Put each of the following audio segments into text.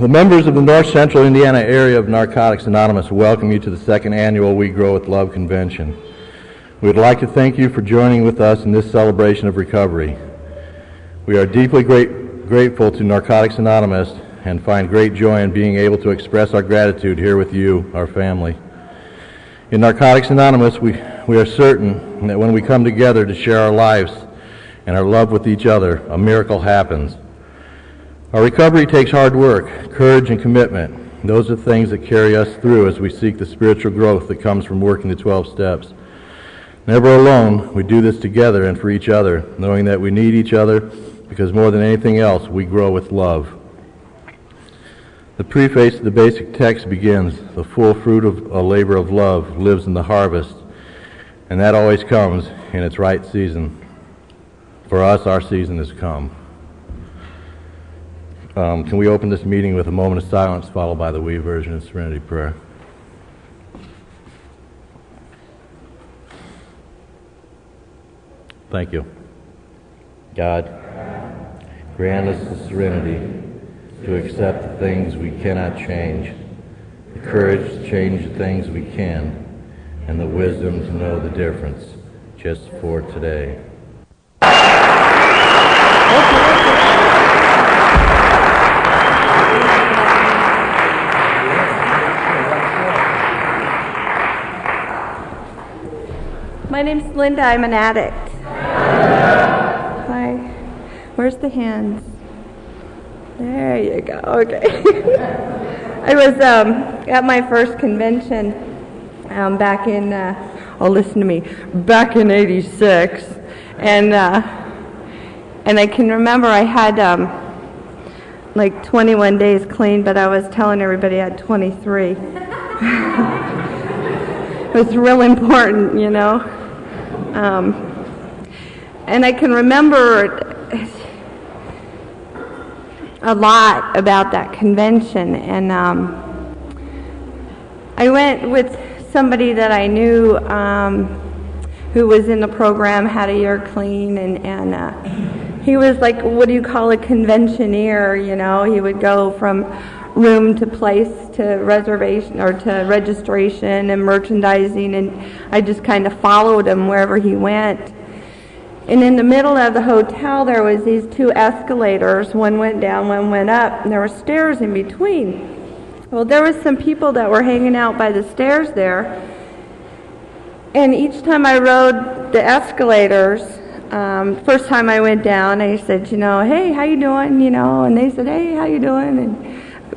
The members of the North Central Indiana area of Narcotics Anonymous welcome you to the second annual We Grow with Love convention. We would like to thank you for joining with us in this celebration of recovery. We are deeply grateful to Narcotics Anonymous and find great joy in being able to express our gratitude here with you, our family. In Narcotics Anonymous, we are certain that when we come together to share our lives and our love with each other, a miracle happens. Our recovery takes hard work, courage, and commitment. Those are things that carry us through as we seek the spiritual growth that comes from working the 12 steps. Never alone, we do this together and for each other, knowing that we need each other because more than anything else, we grow with love. The preface to the basic text begins, "The full fruit of a labor of love lives in the harvest," and that always comes in its right season. For us, our season has come. Can we open this meeting with a moment of silence followed by the We version of Serenity Prayer? Thank you. God, grant us the serenity to accept the things we cannot change, the courage to change the things we can, and the wisdom to know the difference just for today. My name's Linda. I'm an addict. Hi. Where's the hands? There you go. Okay. I was at my first convention back in, listen to me, back in '86. And I can remember I had like 21 days clean, but I was telling everybody I had 23. It was real important, you know. And I can remember a lot about that convention. And I went with somebody that I knew who was in the program, had a year clean, and he was like, what do you call a conventioneer, you know? He would go from room to place to reservation or to registration and merchandising, and I just kind of followed him wherever he went. And in the middle of the hotel there was these two escalators, one went down, one went up, and there were stairs in between. Well, there was some people that were hanging out by the stairs there, and each time I rode the escalators, first time I went down, I said, you know, hey, how you doing, you know, and they said, hey, how you doing, and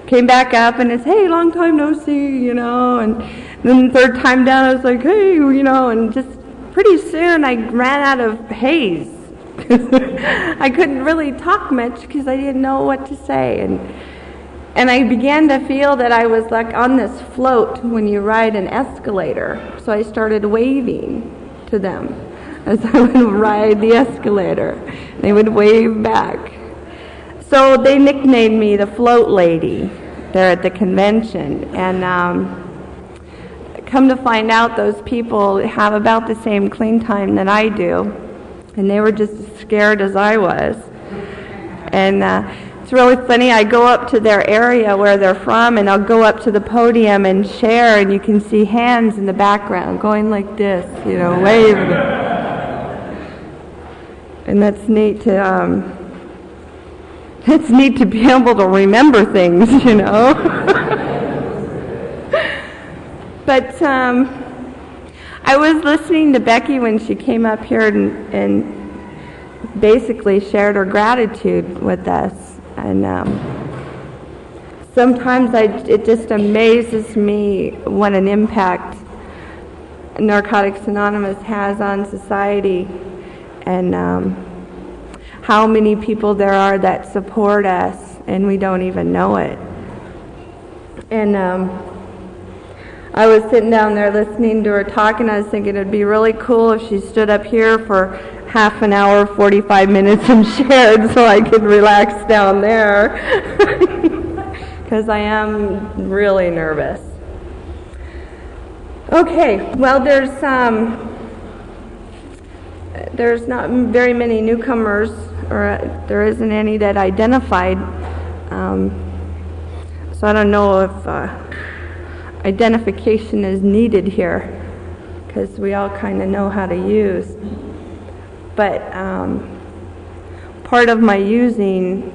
came back up and it's, hey, long time no see, you know, and then the third time down I was like, hey, you know, and just pretty soon I ran out of haze. I couldn't really talk much because I didn't know what to say, and I began to feel that I was like on this float when you ride an escalator, so I started waving to them as I would ride the escalator. They would wave back. So they nicknamed me the Float Lady there at the convention, and come to find out those people have about the same clean time that I do, and they were just as scared as I was. And it's really funny, I go up to their area where they're from, and I'll go up to the podium and share, and you can see hands in the background going like this, you know, waving. And that's neat to be able to remember things, you know. But I was listening to Becky when she came up here and basically shared her gratitude with us. And sometimes it just amazes me what an impact Narcotics Anonymous has on society, and how many people there are that support us and we don't even know it. And I was sitting down there listening to her talk, and I was thinking it'd be really cool if she stood up here for half an hour, 45 minutes and shared so I could relax down there, because I am really nervous. Okay, well, there's not very many newcomers, or there isn't any that identified. So I don't know if identification is needed here, because we all kind of know how to use. But part of my using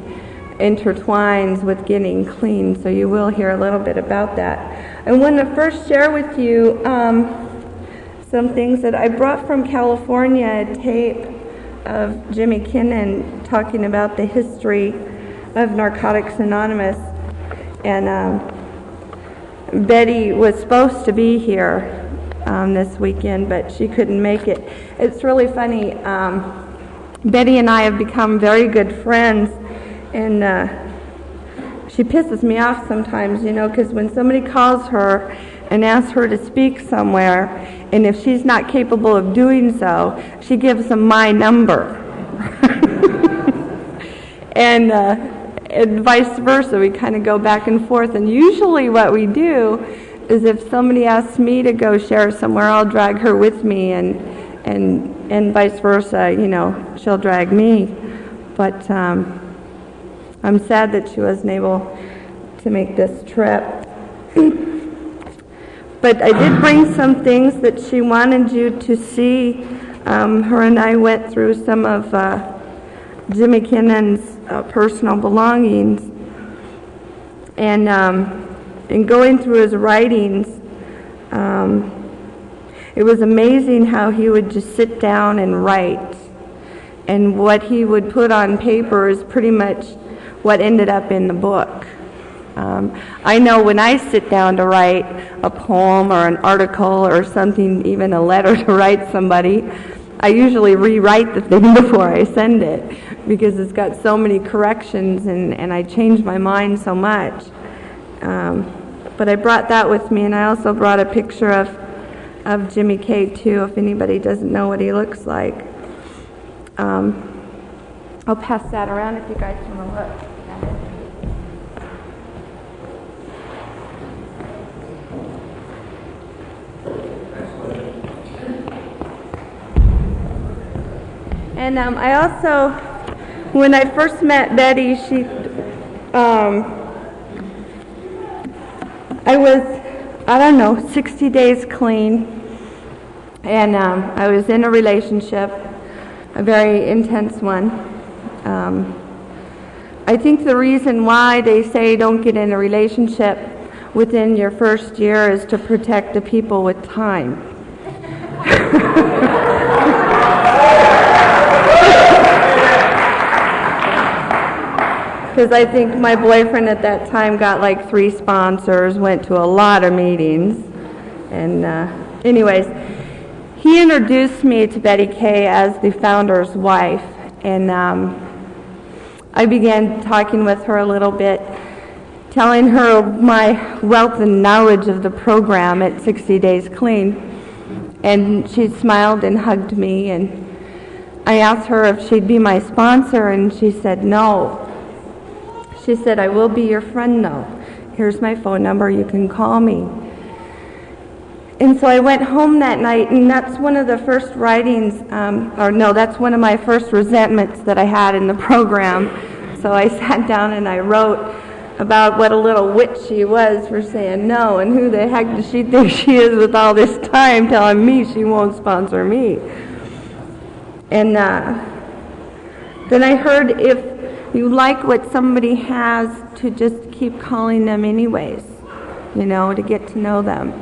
intertwines with getting clean, so you will hear a little bit about that. I want to first share with you some things that I brought from California, a tape of Jimmy Kinnon talking about the history of Narcotics Anonymous. And Betty was supposed to be here this weekend, but she couldn't make it. It's really funny. Betty and I have become very good friends, and she pisses me off sometimes, you know, because when somebody calls her and asks her to speak somewhere, and if she's not capable of doing so, she gives them my number. And vice versa, we kind of go back and forth. And usually what we do is if somebody asks me to go share somewhere, I'll drag her with me, and vice versa, you know, she'll drag me. But I'm sad that she wasn't able to make this trip. But I did bring some things that she wanted you to see. Her and I went through some of Jimmy Kinnon's personal belongings, and in going through his writings, it was amazing how he would just sit down and write, and what he would put on paper is pretty much what ended up in the book. I know when I sit down to write a poem or an article or something, even a letter to write somebody, I usually rewrite the thing before I send it, because it's got so many corrections, and I change my mind so much. But I brought that with me, and I also brought a picture of Jimmy K too, if anybody doesn't know what he looks like. I'll pass that around if you guys want to look at it. And I also, when I first met Betty, I was, 60 days clean, and I was in a relationship, a very intense one. I think the reason why they say don't get in a relationship within your first year is to protect the people with time. Because I think my boyfriend at that time got like 3 sponsors, went to a lot of meetings, and anyways, he introduced me to Betty Kay as the founder's wife, and I began talking with her a little bit, telling her my wealth and knowledge of the program at 60 Days Clean, and she smiled and hugged me, and I asked her if she'd be my sponsor, and she said no. She said, I will be your friend though. Here's my phone number, you can call me. And so I went home that night, and that's one of the first writings, that's one of my first resentments that I had in the program. So I sat down and I wrote about what a little witch she was for saying no, and who the heck does she think she is with all this time telling me she won't sponsor me. And then I heard if you like what somebody has, to just keep calling them anyways, to get to know them.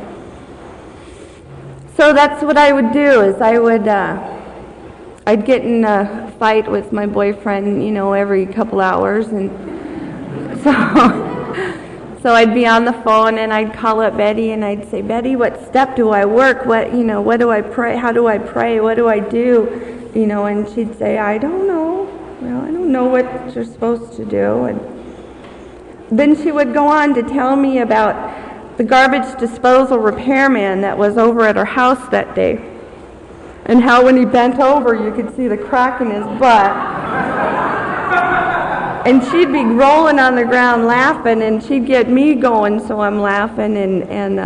So that's what I would do, is I'd get in a fight with my boyfriend, every couple hours, and so I'd be on the phone and I'd call up Betty and I'd say, Betty, what step do I work? What do I pray? How do I pray? What do I do? And she'd say, I don't know. Well, I don't know what you're supposed to do. And then she would go on to tell me about the garbage disposal repairman that was over at her house that day, and how when he bent over you could see the crack in his butt. And she'd be rolling on the ground laughing, and she'd get me going, so I'm laughing, and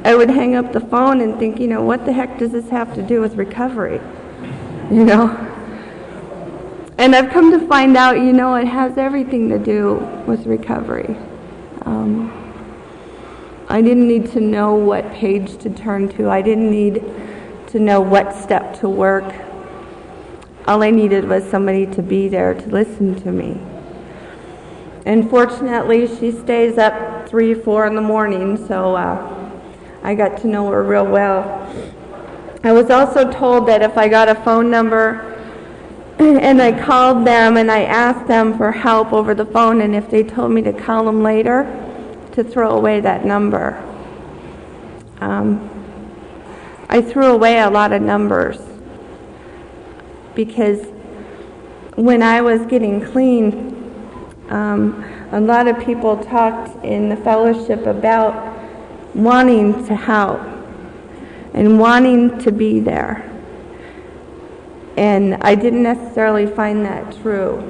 I would hang up the phone and think, what the heck does this have to do with recovery? And I've come to find out, it has everything to do with recovery. I didn't need to know what page to turn to. I didn't need to know what step to work. All I needed was somebody to be there to listen to me. And fortunately, she stays up 3, 4 in the morning, so I got to know her real well. I was also told that if I got a phone number and I called them and I asked them for help over the phone, and if they told me to call them later, to throw away that number. I threw away a lot of numbers because when I was getting clean, a lot of people talked in the fellowship about wanting to help and wanting to be there. And I didn't necessarily find that true.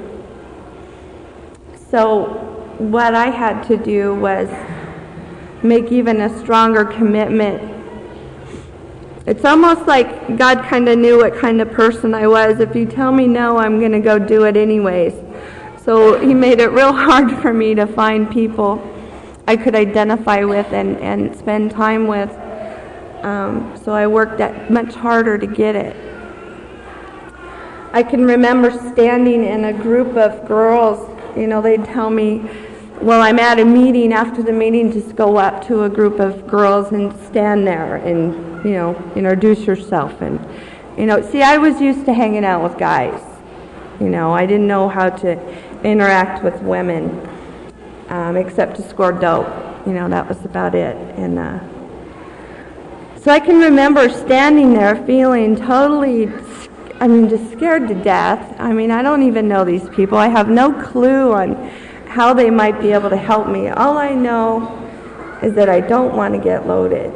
So what I had to do was make even a stronger commitment. It's almost like God kind of knew what kind of person I was. If you tell me no, I'm going to go do it anyways. So he made it real hard for me to find people I could identify with and spend time with. So I worked much harder to get it. I can remember standing in a group of girls. You know, they'd tell me, well, I'm at a meeting. After the meeting, just go up to a group of girls and stand there and, you know, introduce yourself. And, you know, see, I was used to hanging out with guys. You know, I didn't know how to interact with women except to score dope. You know, that was about it. And so I can remember standing there feeling totally, just scared to death. I mean, I don't even know these people. I have no clue on how they might be able to help me. All I know is that I don't want to get loaded.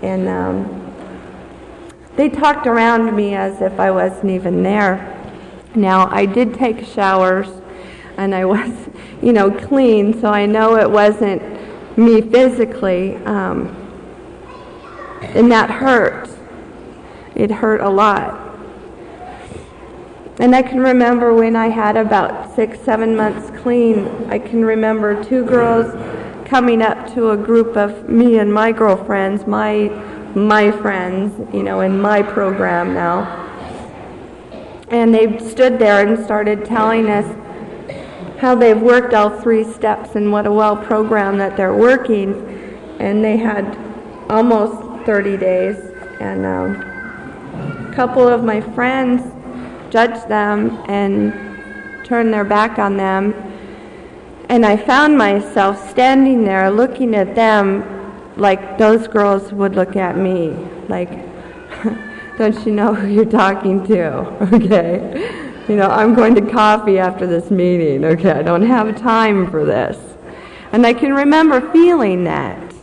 And they talked around me as if I wasn't even there. Now, I did take showers, and I was, you know, clean, so I know it wasn't me physically. And that hurt. It hurt a lot. And I can remember when I had about 6, 7 months clean, I can remember 2 girls coming up to a group of me and my girlfriends, my friends, you know, in my program now. And they stood there and started telling us how they've worked all 3 steps and what a well program that they're working. And they had almost 30 days. And a couple of my friends judged them and turned their back on them. And I found myself standing there looking at them like those girls would look at me. Like, don't you know who you're talking to? Okay. You know, I'm going to coffee after this meeting. Okay, I don't have time for this. And I can remember feeling that.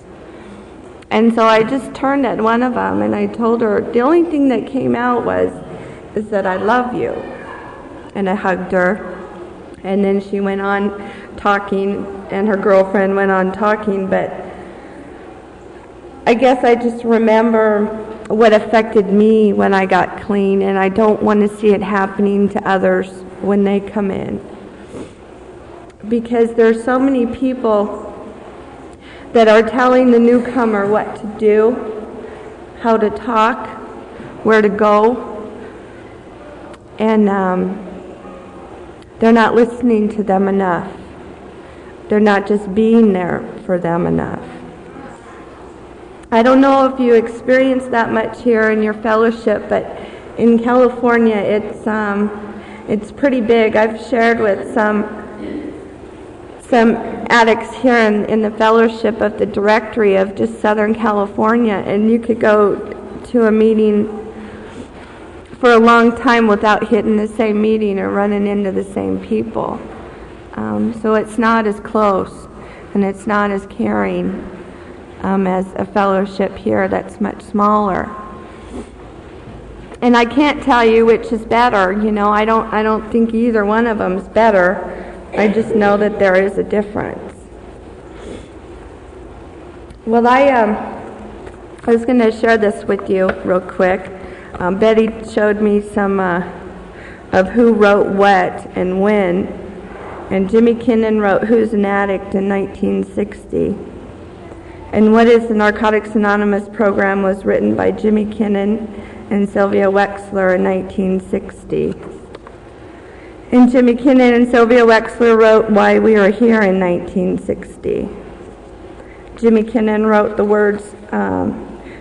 And so I just turned at one of them and I told her, the only thing that came out is that I love you. And I hugged her. And then she went on talking, and her girlfriend went on talking, but I guess I just remember what affected me when I got clean, and I don't want to see it happening to others when they come in. Because there's so many people that are telling the newcomer what to do, how to talk, where to go, and they're not listening to them enough. They're not just being there for them enough. I don't know if you experience that much here in your fellowship, but in California it's pretty big. I've shared with some addicts here in the fellowship of the directory of just Southern California, and you could go to a meeting for a long time without hitting the same meeting or running into the same people. So it's not as close and it's not as caring as a fellowship here that's much smaller. And I can't tell you which is better. You know, I don't think either one of them is better. I just know that there is a difference. Well, I was going to share this with you real quick. Betty showed me some of who wrote what and when. And Jimmy Kinnan wrote Who's an Addict in 1960. And What is the Narcotics Anonymous program was written by Jimmy Kinnan and Sylvia Wexler in 1960. And Jimmy Kinnan and Sylvia Wexler wrote Why We Are Here in 1960. Jimmy Kinnan wrote the words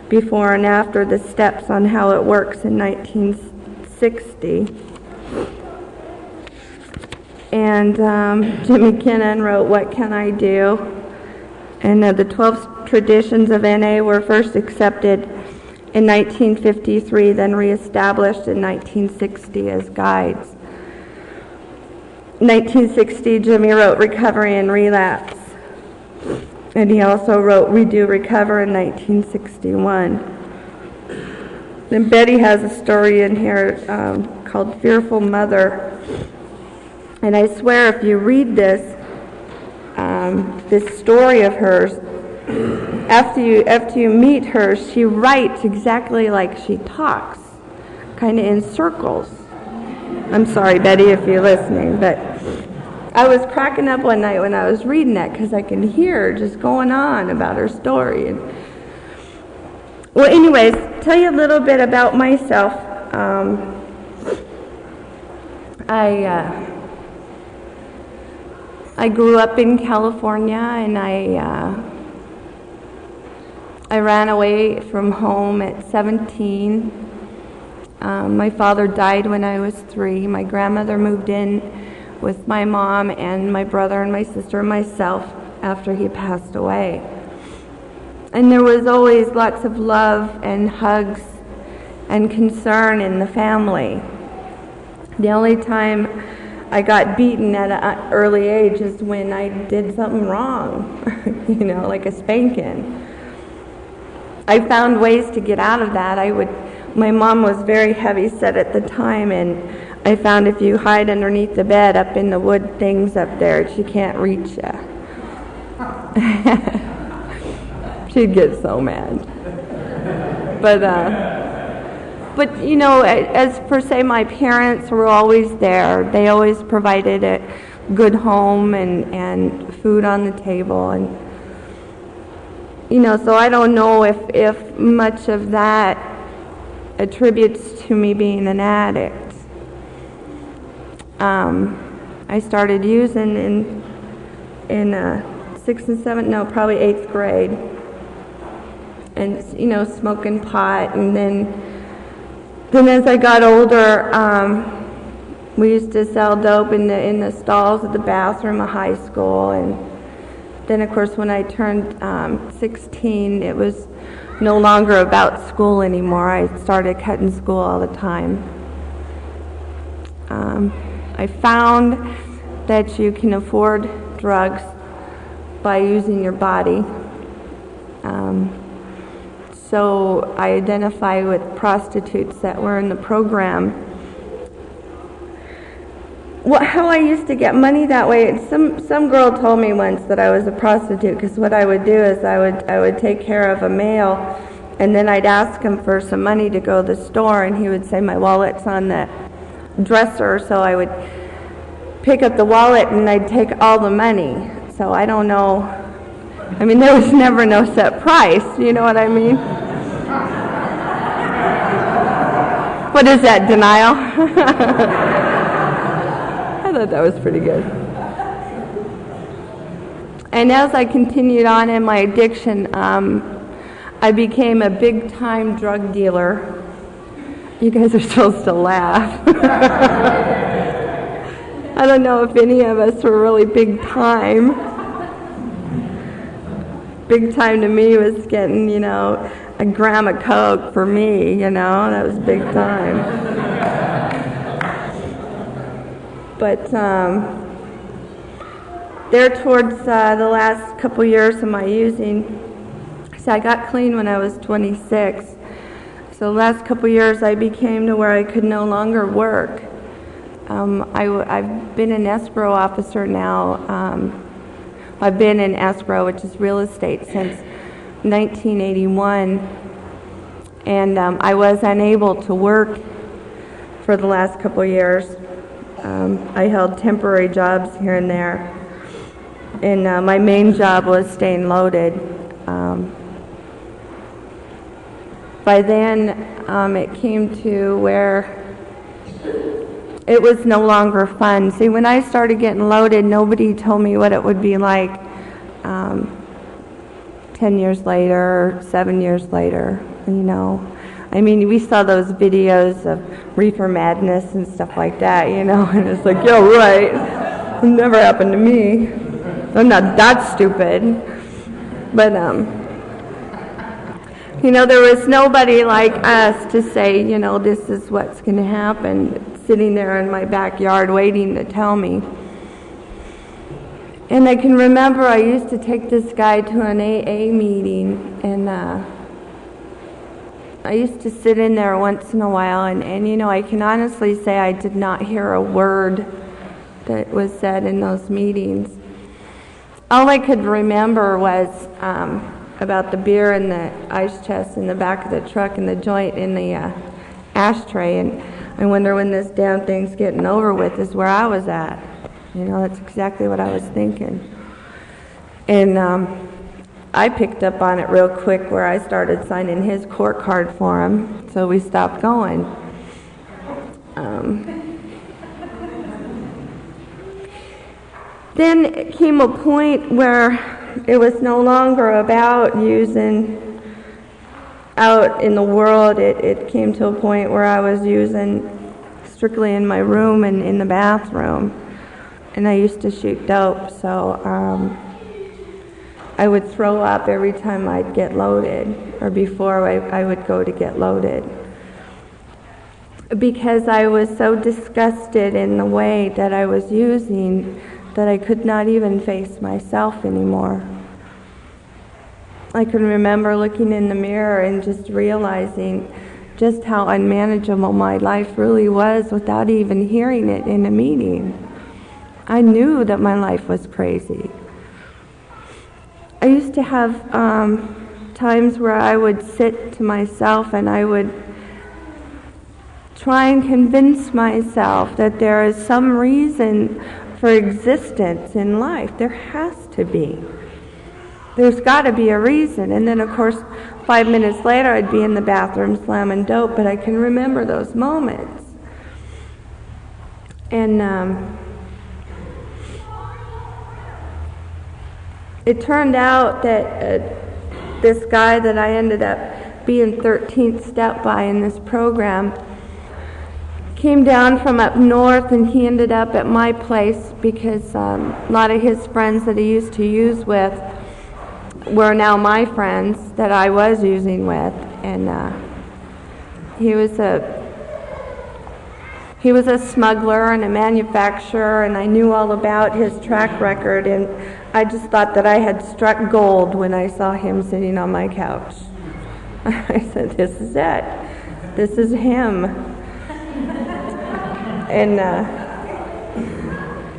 before and after the steps on how it works in 1960. And Jimmy Kinnan wrote What Can I Do? And the 12 traditions of NA were first accepted in 1953, then reestablished in 1960 as guides. In 1960, Jimmy wrote Recovery and Relapse. And he also wrote We Do Recover in 1961. Then Betty has a story in here called Fearful Mother. And I swear if you read this story of hers, after you meet her, she writes exactly like she talks, kind of in circles. I'm sorry, Betty, if you're listening, but I was cracking up one night when I was reading that because I could hear her just going on about her story. Well, anyways, tell you a little bit about myself. I grew up in California, and I ran away from home at 17. My father died when I was 3. My grandmother moved in with my mom and my brother and my sister and myself after he passed away. And there was always lots of love and hugs and concern in the family. The only time I got beaten at an early age is when I did something wrong, like a spanking. I found ways to get out of that. My mom was very heavy set at the time, and I found if you hide underneath the bed up in the wood things up there, she can't reach you. She'd get so mad. But as per se, my parents were always there. They always provided a good home and food on the table, and so I don't know if much of that attributes to me being an addict. I started using in 6th and 7th, no, probably 8th grade, and smoking pot, and then as I got older, we used to sell dope in the stalls of the bathroom of high school, and then of course when I turned 16, it was no longer about school anymore. I started cutting school all the time. I found that you can afford drugs by using your body. So I identify with prostitutes that were in the program. How I used to get money that way, some girl told me once that I was a prostitute because what I would do is I would take care of a male, and then I'd ask him for some money to go to the store, and he would say my wallet's on the dresser, so I would pick up the wallet and I'd take all the money. So I don't know. I mean, there was never no set price, you know what I mean? What is that, denial? I thought that was pretty good. And as I continued on in my addiction, I became a big-time drug dealer. You guys are supposed to laugh. I don't know if any of us were really big-time. Big-time to me was getting, a gram of Coke for me, that was big time. But there towards the last couple years of my using, so I got clean when I was 26. So the last couple years I became to where I could no longer work. I've been an escrow officer now. I've been in escrow, which is real estate, since 1981. And I was unable to work for the last couple years. I held temporary jobs here and there, and my main job was staying loaded. By then, it came to where it was no longer fun. See, when I started getting loaded, nobody told me what it would be like 10 years later, 7 years later, you know. I mean, we saw those videos of reefer madness and stuff like that, you know, and it's like, yeah, right. It never happened to me. I'm not that stupid. But, you know, there was nobody like us to say, you know, this is what's going to happen, sitting there in my backyard waiting to tell me. And I can remember I used to take this guy to an AA meeting, and I used to sit in there once in a while, and you know, I can honestly say I did not hear a word that was said in those meetings. All I could remember was about the beer in the ice chest in the back of the truck and the joint in the ashtray, and I wonder when this damn thing's getting over with is where I was at. You know, that's exactly what I was thinking. And I picked up on it real quick where I started signing his court card for him, so we stopped going. Then it came a point where it was no longer about using out in the world. It came to a point where I was using strictly in my room and in the bathroom. And I used to shoot dope, so I would throw up every time I'd get loaded, or before I would go to get loaded, because I was so disgusted in the way that I was using that I could not even face myself anymore. I can remember looking in the mirror and just realizing just how unmanageable my life really was without even hearing it in a meeting. I knew that my life was crazy. I used to have times where I would sit to myself and I would try and convince myself that there is some reason for existence in life. There has to be. There's got to be a reason. And then, of course, 5 minutes later, I'd be in the bathroom slamming dope, but I can remember those moments. And it turned out that this guy that I ended up being 13th step by in this program came down from up north, and he ended up at my place because a lot of his friends that he used to use with were now my friends that I was using with. And he was a smuggler and a manufacturer, and I knew all about his track record, and I just thought that I had struck gold when I saw him sitting on my couch. I said, this is it. This is him. And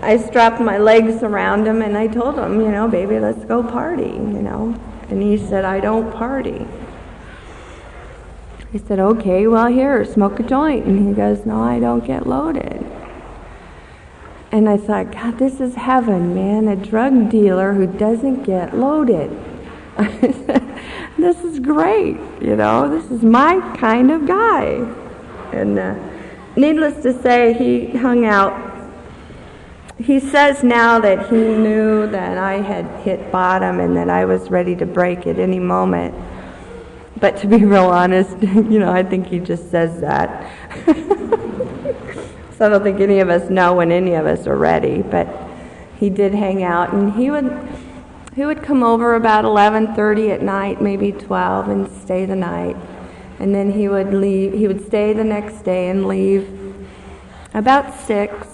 I strapped my legs around him, and I told him, you know, baby, let's go party, you know. And he said, I don't party. I said, okay, well, here, smoke a joint. And he goes, no, I don't get loaded. And I thought, God, this is heaven, man, a drug dealer who doesn't get loaded. I said, this is great, you know, this is my kind of guy. And needless to say, he hung out. He says now that he knew that I had hit bottom and that I was ready to break at any moment. But to be real honest, you know, I think he just says that. So I don't think any of us know when any of us are ready. But he did hang out, and he would come over about 11:30 at night, maybe 12, and stay the night. And then he would leave. He would stay the next day and leave about 6.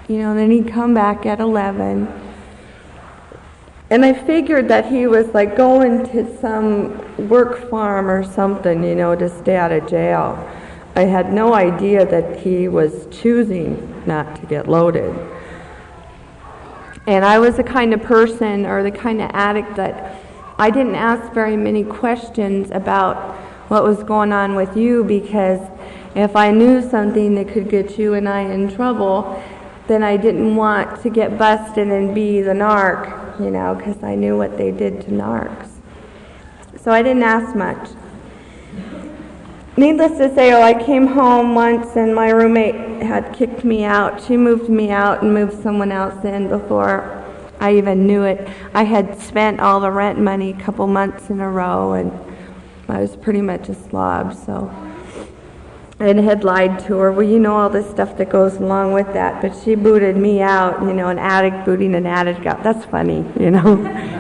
You know, then he'd come back at 11. And I figured that he was like going to some work farm or something, you know, to stay out of jail. I had no idea that he was choosing not to get loaded. And I was the kind of person, or the kind of addict, that I didn't ask very many questions about what was going on with you, because if I knew something that could get you and I in trouble, then I didn't want to get busted and be the narc, you know, because I knew what they did to narcs. So I didn't ask much. Needless to say, I came home once and my roommate had kicked me out. She moved me out and moved someone else in before I even knew it. I had spent all the rent money a couple months in a row, and I was pretty much a slob, so. And had lied to her. Well, you know all this stuff that goes along with that, but she booted me out, you know, an addict booting an addict out. That's funny, you know.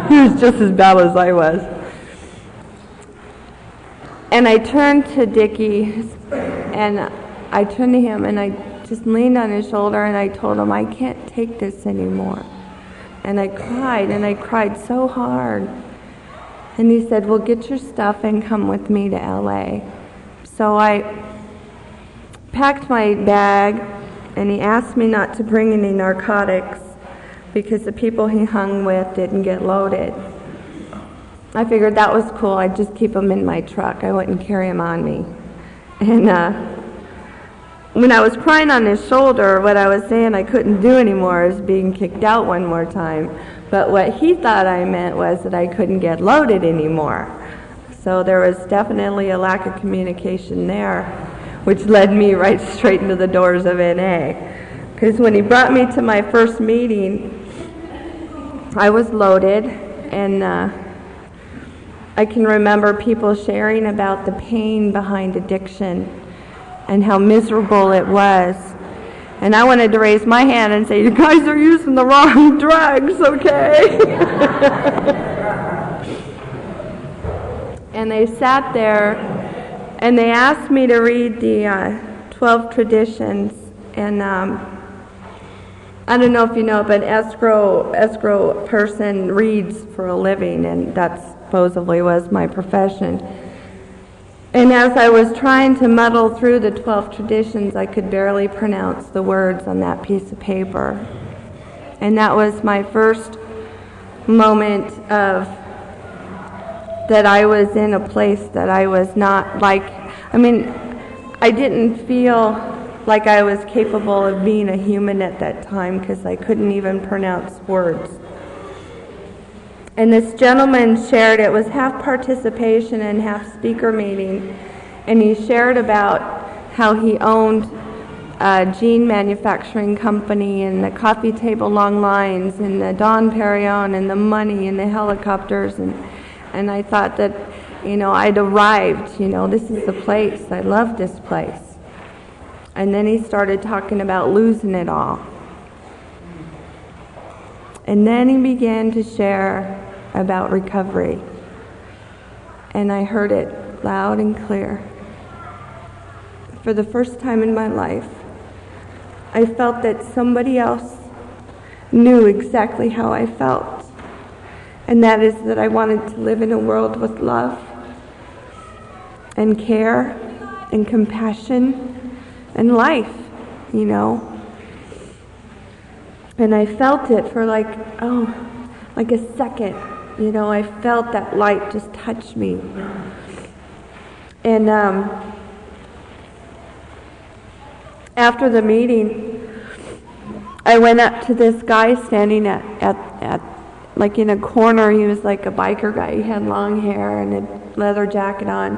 He was just as bad as I was. And I turned to Dickie, and I turned to him, and I just leaned on his shoulder, and I told him, I can't take this anymore. And I cried so hard. And he said, well, get your stuff and come with me to L.A. So I packed my bag, and he asked me not to bring any narcotics because the people he hung with didn't get loaded. I figured that was cool. I'd just keep them in my truck. I wouldn't carry them on me. And when I was crying on his shoulder, what I was saying I couldn't do anymore is being kicked out one more time. But what he thought I meant was that I couldn't get loaded anymore. So there was definitely a lack of communication there, which led me right straight into the doors of NA. Because when he brought me to my first meeting, I was loaded, and I can remember people sharing about the pain behind addiction and how miserable it was. And I wanted to raise my hand and say, you guys are using the wrong drugs, okay? And they sat there, and they asked me to read the 12 traditions. And I don't know if you know, but escrow person reads for a living, and that supposedly was my profession. And as I was trying to muddle through the 12 traditions, I could barely pronounce the words on that piece of paper. And that was my first moment of that I was in a place that I was not like, I didn't feel like I was capable of being a human at that time because I couldn't even pronounce words. And this gentleman shared, it was half participation and half speaker meeting, and he shared about how he owned a jean manufacturing company and the coffee table long lines and the Dom Perignon and the money and the helicopters, and I thought that, you know, I'd arrived, you know, this is the place, I love this place. And then he started talking about losing it all. And then he began to share about recovery. And I heard it loud and clear. For the first time in my life, I felt that somebody else knew exactly how I felt. And that is that I wanted to live in a world with love and care and compassion and life, you know. And I felt it for like a second, you know. I felt that light just touch me. And after the meeting, I went up to this guy standing at like in a corner. He was like a biker guy. He had long hair and a leather jacket on.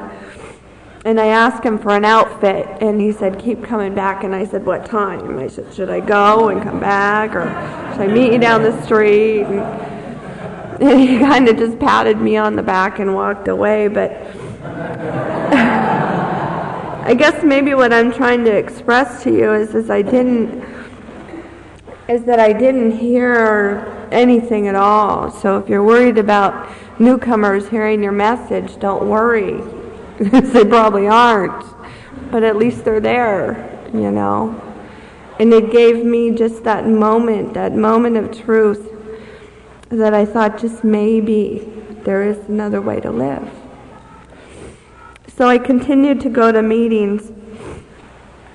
And I asked him for an outfit, and he said, keep coming back. And I said, what time? I said, should I go and come back, or should I meet you down the street? And he kind of just patted me on the back and walked away. But I guess maybe what I'm trying to express to you is that I didn't hear anything at all. So if you're worried about newcomers hearing your message, don't worry. They probably aren't, but at least they're there, you know. And it gave me just that moment of truth, that I thought just maybe there is another way to live. So I continued to go to meetings,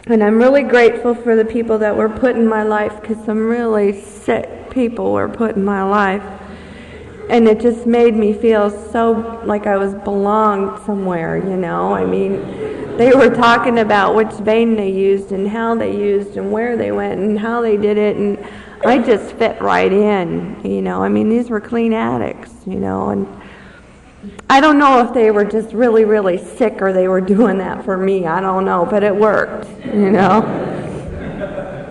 and I'm really grateful for the people that were put in my life, because some really sick people were put in my life. And it just made me feel so like I was belonged somewhere, you know. I mean, they were talking about which vein they used and how they used and where they went and how they did it, and I just fit right in, you know. I mean, these were clean addicts, you know, and I don't know if they were just really, really sick or they were doing that for me. I don't know, but it worked, you know.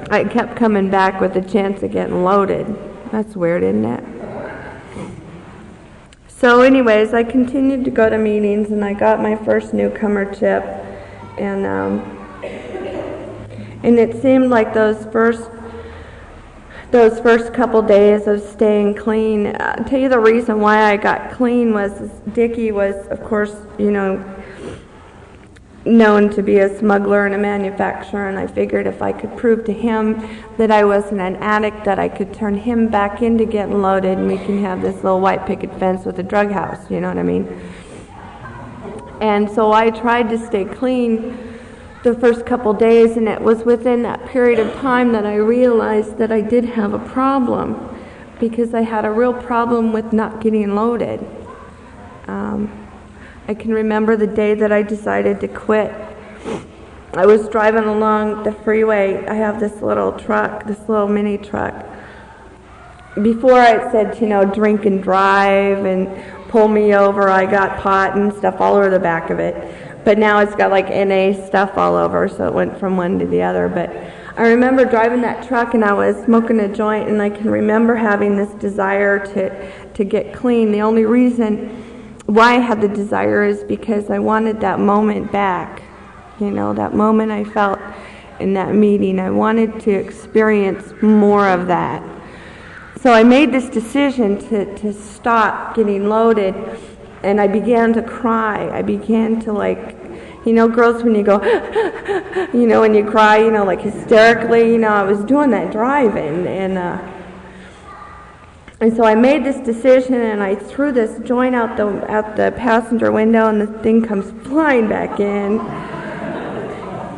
I kept coming back with a chance of getting loaded. That's weird, isn't it? So anyways, I continued to go to meetings, and I got my first newcomer chip, and it seemed like those first couple days of staying clean. I'll tell you the reason why I got clean was Dickie was, of course, you know, known to be a smuggler and a manufacturer, and I figured if I could prove to him that I wasn't an addict, that I could turn him back into getting loaded, and we can have this little white picket fence with a drug house, you know what I mean? And so I tried to stay clean the first couple days, and it was within that period of time that I realized that I did have a problem, because I had a real problem with not getting loaded. I can remember the day that I decided to quit. I was driving along the freeway. I have this little truck, this little mini truck. Before it said, you know, drink and drive and pull me over. I got pot and stuff all over the back of it. But now it's got like NA stuff all over, so it went from one to the other. But I remember driving that truck, and I was smoking a joint, and I can remember having this desire to get clean. The only reason why I had the desire is because I wanted that moment back. You know, that moment I felt in that meeting. I wanted to experience more of that. So I made this decision to stop getting loaded, and I began to cry. I began to, like, you know, girls, when you go, you know, when you cry, you know, like hysterically, you know, I was doing that driving, and so I made this decision, and I threw this joint out the passenger window, and the thing comes flying back in.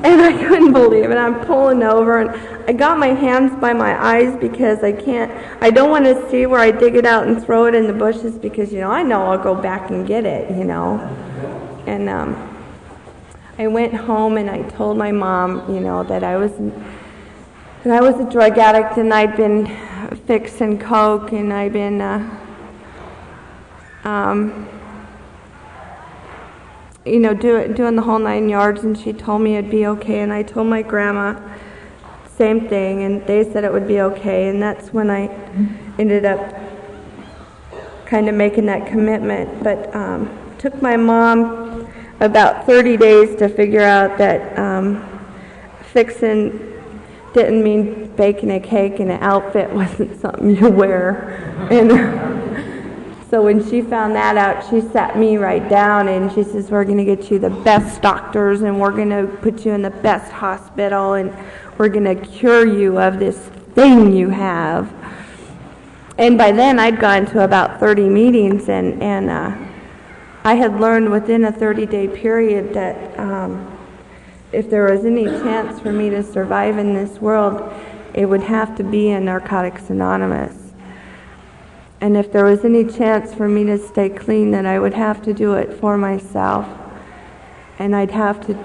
And I couldn't believe it. I'm pulling over, and I got my hands by my eyes because I don't want to see where I dig it out and throw it in the bushes, because, you know, I know I'll go back and get it, you know. And I went home, and I told my mom, you know, that I was a drug addict, and I'd been fixing coke, and I'd been you know, doing the whole 9 yards, and she told me it'd be okay, and I told my grandma same thing, and they said it would be okay, and that's when I ended up kind of making that commitment. But took my mom about 30 days to figure out that fixing didn't mean baking a cake, and an outfit wasn't something you wear. And so when she found that out, she sat me right down, and she says, we're going to get you the best doctors, and we're going to put you in the best hospital, and we're going to cure you of this thing you have. And by then, I'd gone to about 30 meetings, and I had learned within a 30-day period that if there was any chance for me to survive in this world, it would have to be in Narcotics Anonymous. And if there was any chance for me to stay clean, then I would have to do it for myself. And I'd have to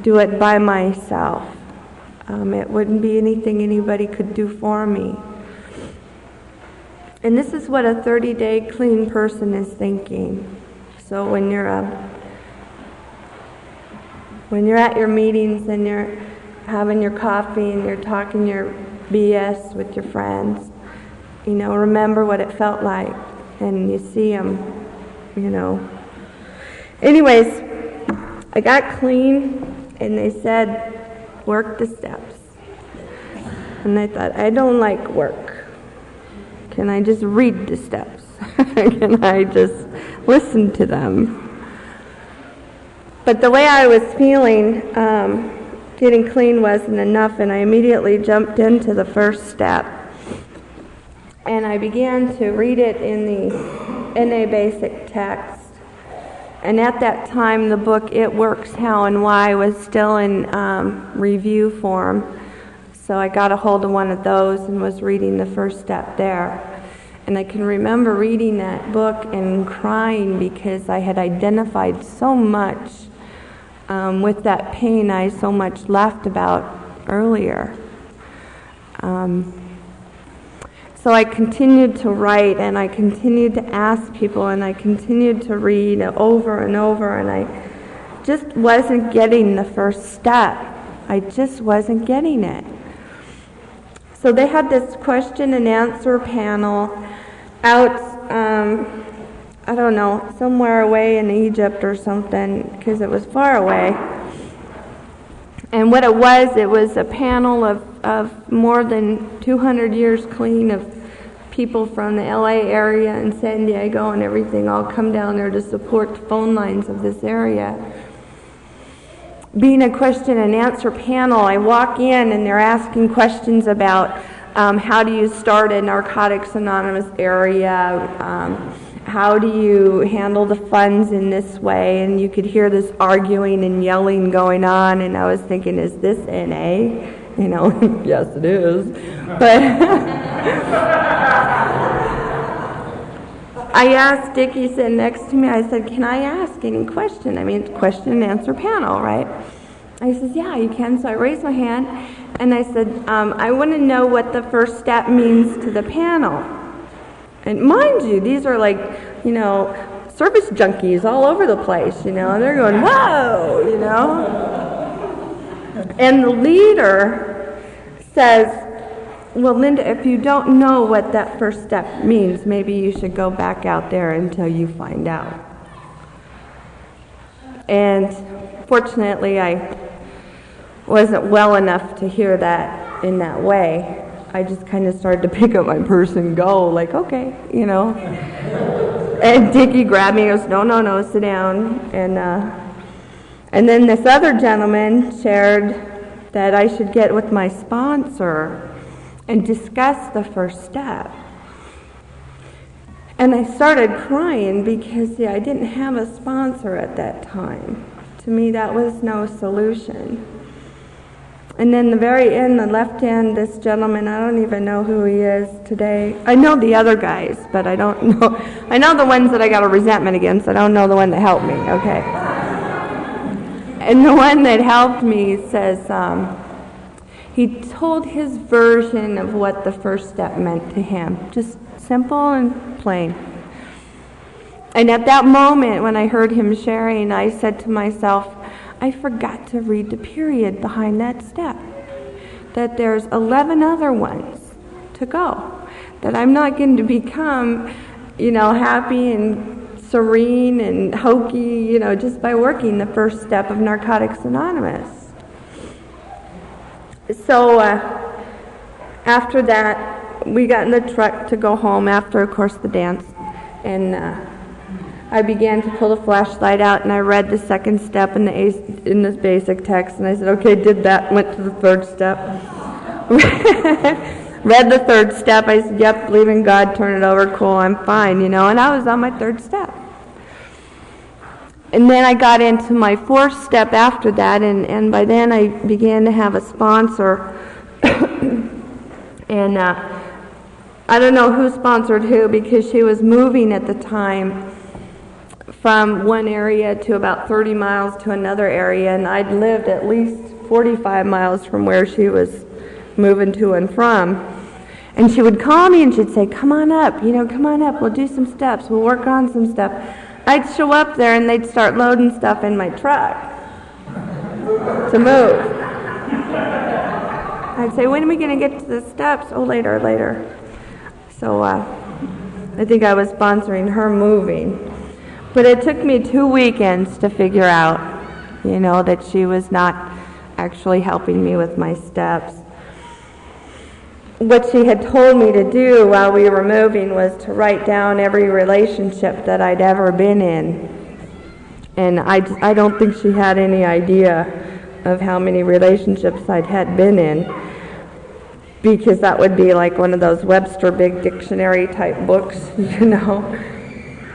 do it by myself. It wouldn't be anything anybody could do for me. And this is what a 30-day clean person is thinking. So when you're at your meetings and you're having your coffee and you're talking your BS with your friends, you know, remember what it felt like, and you see them, you know. Anyways, I got clean, and they said, work the steps. And I thought, I don't like work. Can I just read the steps? Can I just listen to them? But the way I was feeling, getting clean wasn't enough, and I immediately jumped into the first step. And I began to read it in the NA Basic text. And at that time, the book It Works, How and Why was still in review form. So I got a hold of one of those and was reading the first step there. And I can remember reading that book and crying because I had identified so much with that pain I so much laughed about earlier. So I continued to write, and I continued to ask people, and I continued to read over and over, and I just wasn't getting the first step. I just wasn't getting it. So they had this question and answer panel out, I don't know, somewhere away in Egypt or something, because it was far away. And what it was a panel of more than 200 years clean of people from the LA area and San Diego and everything all come down there to support the phone lines of this area. Being a question and answer panel, I walk in and they're asking questions about how do you start a Narcotics Anonymous area, how do you handle the funds in this way, and you could hear this arguing and yelling going on, and I was thinking, is this NA? You know, yes it is. But I asked Dickie sitting next to me, I said, can I ask any question? I mean, it's a question and answer panel, right? I says, yeah, you can. So I raised my hand, and I said, I want to know what the first step means to the panel. And mind you, these are like, you know, service junkies all over the place, you know, and they're going, whoa, you know. And the leader says, well, Linda, if you don't know what that first step means, maybe you should go back out there until you find out. And fortunately, I wasn't well enough to hear that in that way. I just kind of started to pick up my purse and go, like, okay, you know. And Dickie grabbed me and goes, no, sit down. And then this other gentleman shared that I should get with my sponsor and discuss the first step. And I started crying because, I didn't have a sponsor at that time. To me, that was no solution. And then the very end, the left hand, this gentleman, I don't even know who he is today. I know the other guys, but I don't know. I know the ones that I got a resentment against. I don't know the one that helped me, okay. And the one that helped me says, he told his version of what the first step meant to him. Just simple and plain. And at that moment, when I heard him sharing, I said to myself, I forgot to read the period behind that step. That there's 11 other ones to go. That I'm not going to become, happy and serene and hokey, just by working the first step of Narcotics Anonymous. So after that, we got in the truck to go home after, of course, the dance. And I began to pull the flashlight out, and I read the second step in this basic text, and I said, okay, did that, went to the third step. Read the third step, I said, yep, believe in God, turn it over, cool, I'm fine, and I was on my third step. And then I got into my fourth step after that, and by then I began to have a sponsor, and I don't know who sponsored who, because she was moving at the time from one area to about 30 miles to another area, and I'd lived at least 45 miles from where she was moving to and from. And she would call me and she'd say, come on up, we'll do some steps, we'll work on some stuff. I'd show up there and they'd start loading stuff in my truck to move. I'd say, when are we going to get to the steps? Oh, later. So I think I was sponsoring her moving. But it took me 2 weekends to figure out, that she was not actually helping me with my steps. What she had told me to do while we were moving was to write down every relationship that I'd ever been in. And I don't think she had any idea of how many relationships I'd had been in, because that would be like one of those Webster Big Dictionary type books,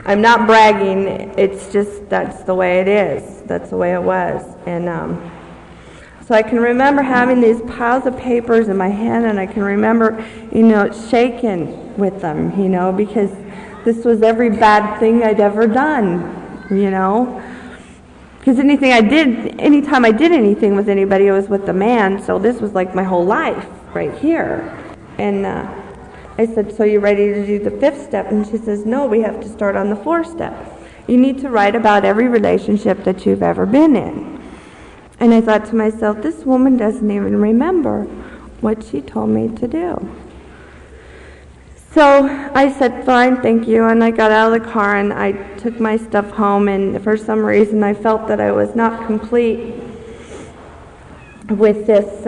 I'm not bragging, it's just, that's the way it is. That's the way it was. And so So I can remember having these piles of papers in my hand, and I can remember, shaking with them, because this was every bad thing I'd ever done, Because anytime I did anything with anybody, it was with the man, so this was like my whole life right here. And I said, so you ready to do the 5th step? And she says, no, we have to start on the 4th step. You need to write about every relationship that you've ever been in. And I thought to myself, this woman doesn't even remember what she told me to do. So I said, fine, thank you, and I got out of the car and I took my stuff home, and for some reason I felt that I was not complete with this.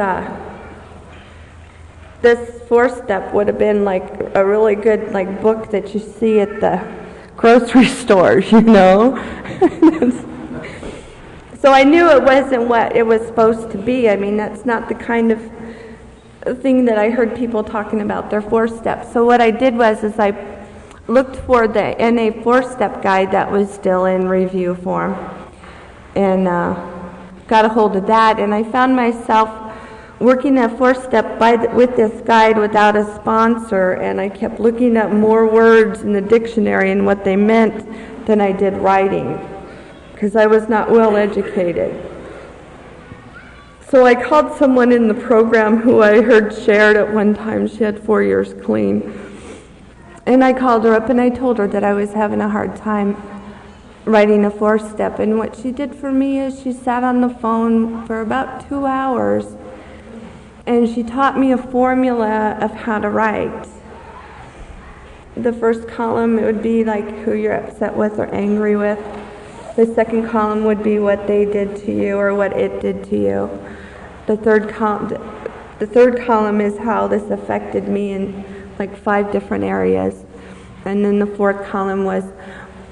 This 4th step would have been like a really good book that you see at the grocery stores, So I knew it wasn't what it was supposed to be. I mean, that's not the kind of thing that I heard people talking about their 4th step. So what I did was I looked for the NA 4-step guide that was still in review form, and got a hold of that, and I found myself working that 4th step with this guide without a sponsor, and I kept looking up more words in the dictionary and what they meant than I did writing, because I was not well educated. So I called someone in the program who I heard shared at one time. She had 4 years clean. And I called her up and I told her that I was having a hard time writing a 4th step. And what she did for me is she sat on the phone for about 2 hours and she taught me a formula of how to write. The first column, it would be like who you're upset with or angry with. The second column would be what they did to you or what it did to you. The third column is how this affected me in 5 different areas. And then the 4th column was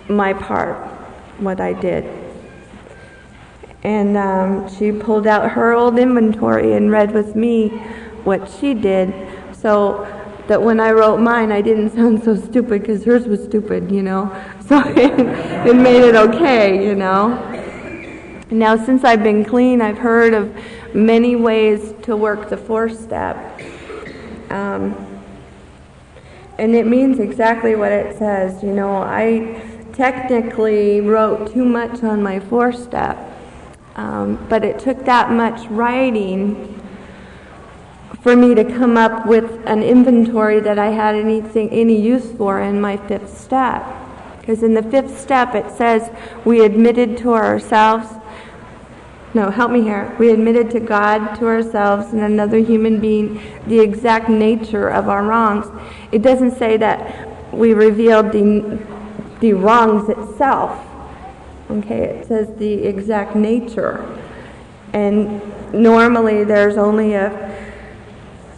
my part, what I did. And she pulled out her old inventory and read with me what she did, so that when I wrote mine, I didn't sound so stupid, because hers was stupid, So it made it okay, Now, since I've been clean, I've heard of many ways to work the 4th step. And it means exactly what it says. I technically wrote too much on my 4th step, but it took that much writing for me to come up with an inventory that I had any use for in my 5th step. Because in the 5th step it says we admitted to ourselves, we admitted to God, to ourselves, and another human being the exact nature of our wrongs. It doesn't say that we revealed the wrongs itself. Okay, it says the exact nature. And normally there's only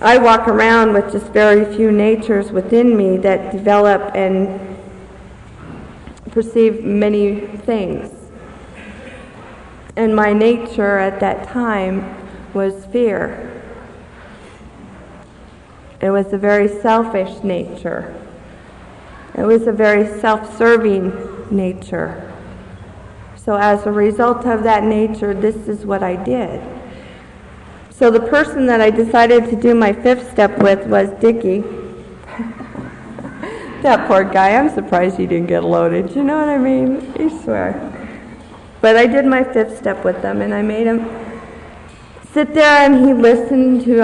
I walk around with just very few natures within me that develop and perceive many things. And my nature at that time was fear. It was a very selfish nature. It was a very self-serving nature. So as a result of that nature, this is what I did. So the person that I decided to do my 5th step with was Dickie. That poor guy, I'm surprised he didn't get loaded. You know what I mean? I swear. But I did my 5th step with him, and I made him sit there, and he listened to,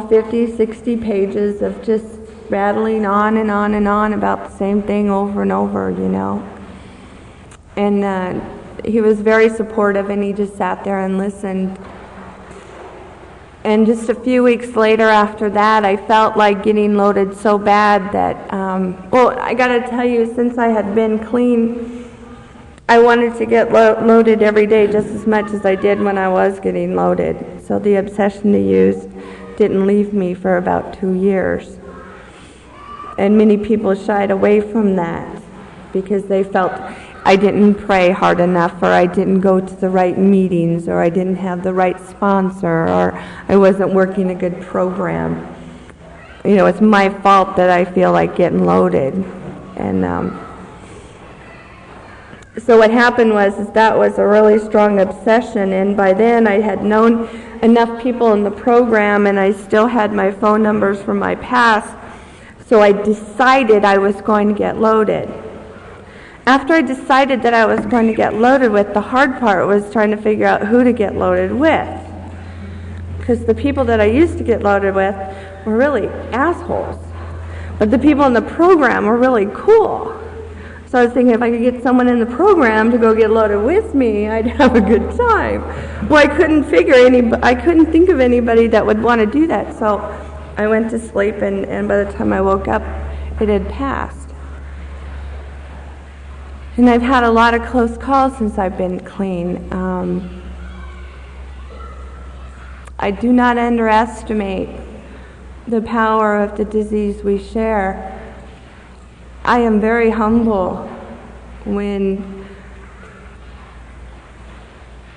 50, 60 pages of just rattling on and on and on about the same thing over and over, And he was very supportive, and he just sat there and listened. And just a few weeks later after that, I felt like getting loaded so bad that, I got to tell you, since I had been clean, I wanted to get loaded every day just as much as I did when I was getting loaded. So the obsession to use didn't leave me for about 2 years. And many people shied away from that because they felt I didn't pray hard enough, or I didn't go to the right meetings, or I didn't have the right sponsor, or I wasn't working a good program. It's my fault that I feel like getting loaded. And So what happened was is that was a really strong obsession, and by then I had known enough people in the program, and I still had my phone numbers from my past, so I decided I was going to get loaded. After I decided that I was going to get loaded with, the hard part was trying to figure out who to get loaded with. Because the people that I used to get loaded with were really assholes. But the people in the program were really cool. So I was thinking if I could get someone in the program to go get loaded with me, I'd have a good time. Well, I couldn't think of anybody that would want to do that. So I went to sleep, and by the time I woke up, it had passed. And I've had a lot of close calls since I've been clean. I do not underestimate the power of the disease we share. I am very humble when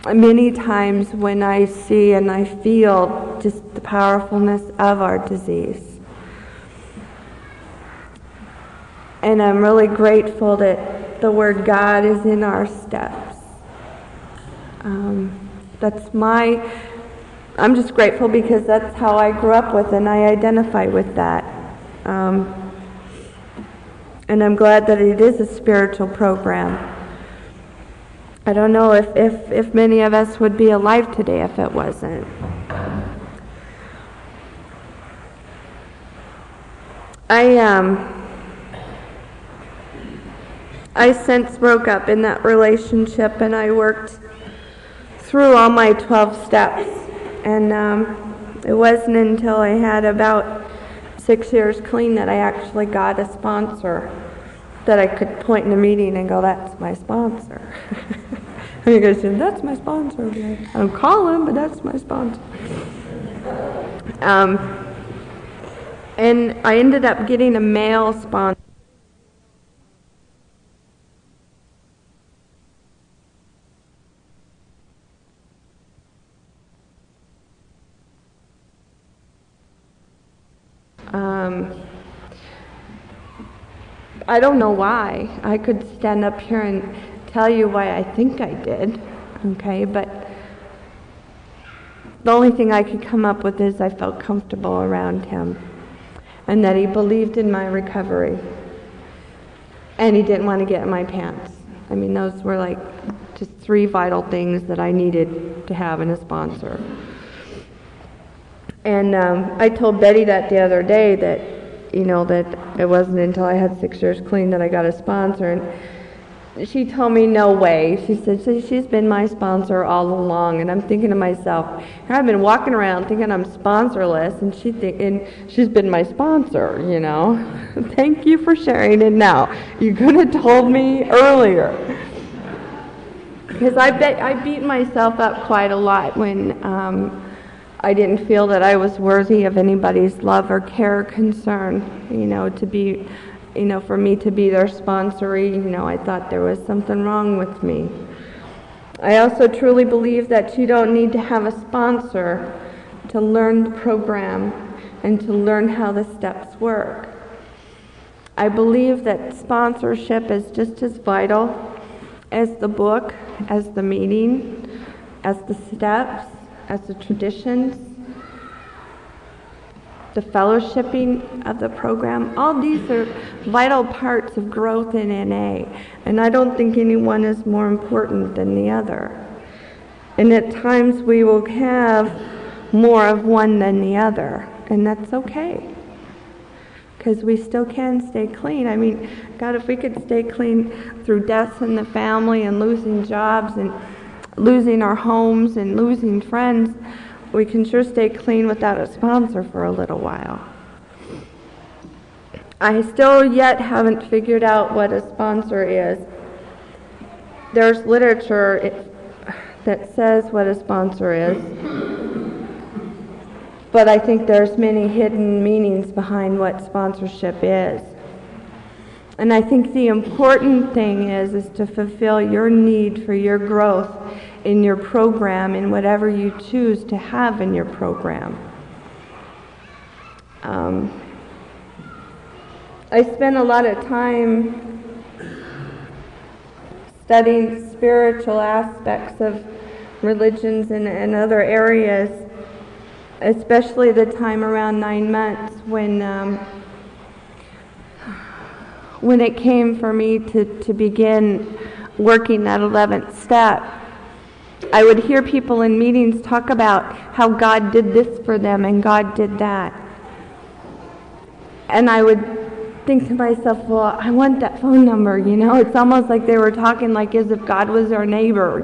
many times when I see and I feel just the powerfulness of our disease. And I'm really grateful that the word God is in our steps. I'm just grateful because that's how I grew up with, and I identify with that. And I'm glad that it is a spiritual program. I don't know if many of us would be alive today if it wasn't. I since broke up in that relationship, and I worked through all my 12 steps. And it wasn't until I had about 6 years clean that I actually got a sponsor that I could point in a meeting and go, that's my sponsor. And you guys say, that's my sponsor. I don't call him, but that's my sponsor. And I ended up getting a male sponsor. I don't know why. I could stand up here and tell you why I think I did, okay, but the only thing I could come up with is I felt comfortable around him, and that he believed in my recovery, and he didn't want to get in my pants. I mean, those were like just 3 vital things that I needed to have in a sponsor. And I told Betty that the other day that, that it wasn't until I had 6 years clean that I got a sponsor. And she told me, no way. She said, she's been my sponsor all along. And I'm thinking to myself, I've been walking around thinking I'm sponsorless, and she's been my sponsor, Thank you for sharing it now. You could have told me earlier. Because I beat myself up quite a lot when I didn't feel that I was worthy of anybody's love or care or concern, to be, for me to be their sponsoree. I thought there was something wrong with me. I also truly believe that you don't need to have a sponsor to learn the program and to learn how the steps work. I believe that sponsorship is just as vital as the book, as the meeting, as the steps, as the traditions, the fellowshipping of the program. All these are vital parts of growth in NA, and I don't think anyone is more important than the other. And at times we will have more of one than the other, and that's okay, because we still can stay clean. I mean, God, if we could stay clean through deaths in the family and losing jobs and losing our homes and losing friends, we can sure stay clean without a sponsor for a little while. I still yet haven't figured out what a sponsor is. There's literature that says what a sponsor is, but I think there's many hidden meanings behind what sponsorship is. And I think the important thing is to fulfill your need for your growth in your program, in whatever you choose to have in your program. I spent a lot of time studying spiritual aspects of religions and other areas, especially the time around 9 months when it came for me to begin working that 11th step. I would hear people in meetings talk about how God did this for them and God did that. And I would think to myself, well, I want that phone number, It's almost like they were talking like as if God was our neighbor,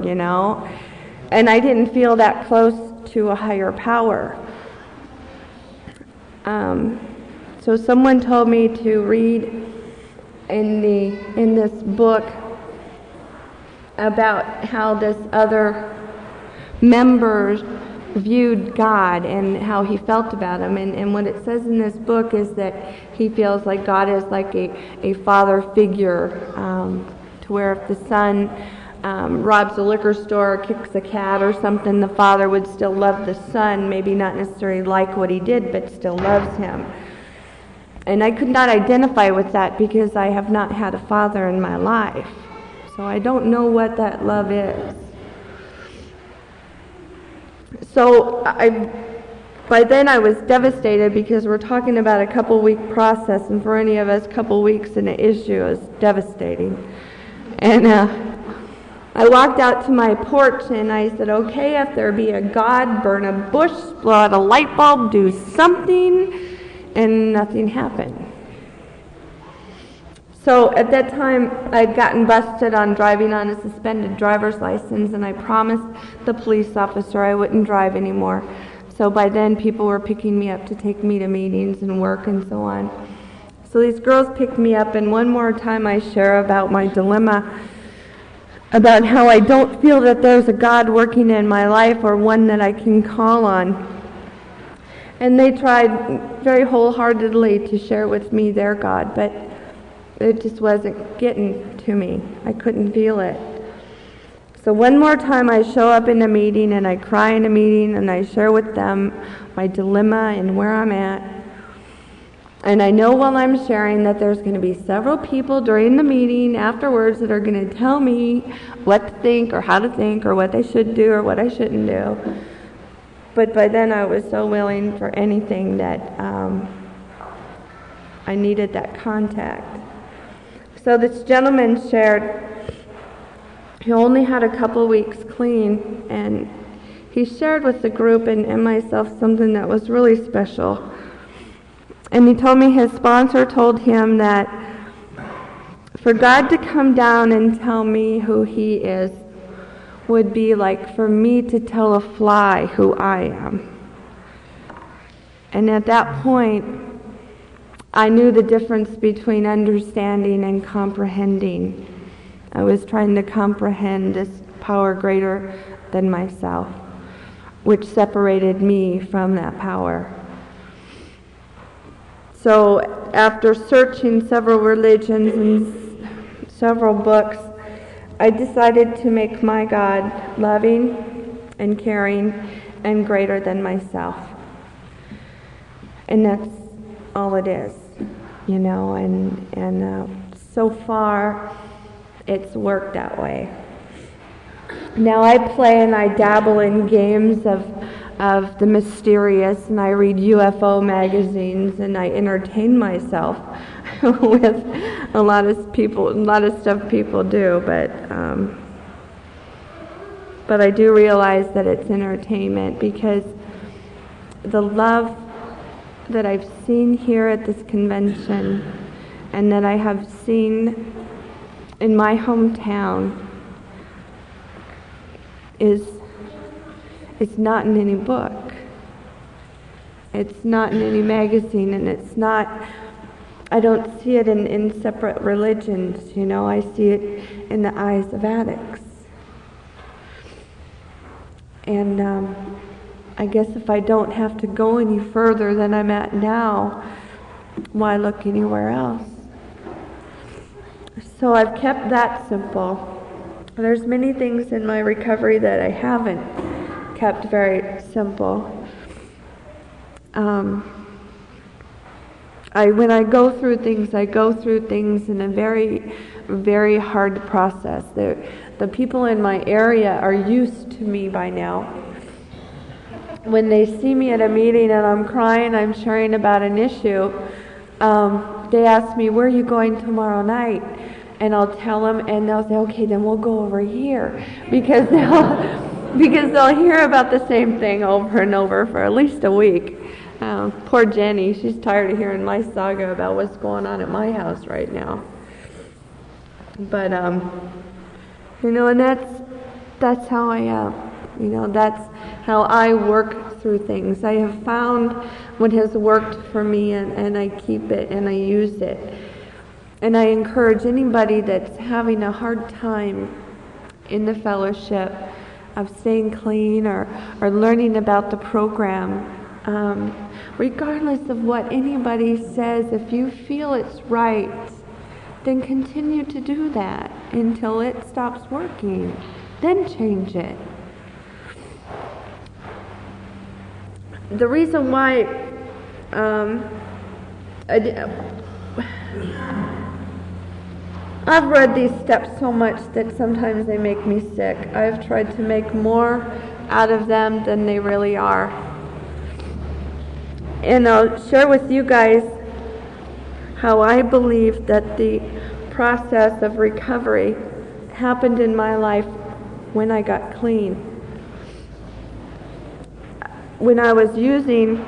And I didn't feel that close to a higher power. So someone told me to read in this book about how this other member viewed God and how he felt about him. And what it says in this book is that he feels like God is like a father figure, to where if the son robs a liquor store, kicks a cat or something, the father would still love the son, maybe not necessarily like what he did, but still loves him. And I could not identify with that because I have not had a father in my life. So I don't know what that love is. So by then I was devastated because we're talking about a couple-week process, and for any of us, a couple weeks in an issue is devastating. And I walked out to my porch and I said, okay, if there be a God, burn a bush, blow out a light bulb, do something, and nothing happened. So at that time, I'd gotten busted on driving on a suspended driver's license, and I promised the police officer I wouldn't drive anymore. So by then, people were picking me up to take me to meetings and work and so on. So these girls picked me up, and one more time I share about my dilemma, about how I don't feel that there's a God working in my life or one that I can call on. And they tried very wholeheartedly to share with me their God, but it just wasn't getting to me. I couldn't feel it. So one more time I show up in a meeting and I cry in a meeting and I share with them my dilemma and where I'm at. And I know while I'm sharing that there's going to be several people during the meeting afterwards that are going to tell me what to think or how to think or what I should do or what I shouldn't do. But by then I was so willing for anything that I needed that contact. So this gentleman shared, he only had a couple weeks clean, and he shared with the group and myself something that was really special. And he told me his sponsor told him that for God to come down and tell me who he is would be like for me to tell a fly who I am. And at that point, I knew the difference between understanding and comprehending. I was trying to comprehend this power greater than myself, which separated me from that power. So after searching several religions and several books, I decided to make my God loving and caring and greater than myself. And that's all it is, and so far it's worked that way. Now I play and I dabble in games of the mysterious, and I read UFO magazines, and I entertain myself with a lot of stuff people do, but I do realize that it's entertainment, because the love that I've seen here at this convention and that I have seen in my hometown it's not in any book. It's not in any magazine, and I don't see it in separate religions, I see it in the eyes of addicts. And I guess if I don't have to go any further than I'm at now, why look anywhere else? So I've kept that simple. There's many things in my recovery that I haven't kept very simple. When I go through things, I go through things in a very, very hard process. The people in my area are used to me by now. When they see me at a meeting and I'm crying, I'm sharing about an issue, they ask me, where are you going tomorrow night? And I'll tell them, and they'll say, okay, then we'll go over here. Because they'll hear about the same thing over and over for at least a week. Poor Jenny, she's tired of hearing my saga about what's going on at my house right now. But, and that's how I am. That's how I work through things. I have found what has worked for me, and I keep it and I use it. And I encourage anybody that's having a hard time in the fellowship of staying clean or learning about the program, regardless of what anybody says, if you feel it's right, then continue to do that until it stops working. Then change it. The reason why I've read these steps so much that sometimes they make me sick. I've tried to make more out of them than they really are. And I'll share with you guys how I believe that the process of recovery happened in my life when I got clean. When I was using,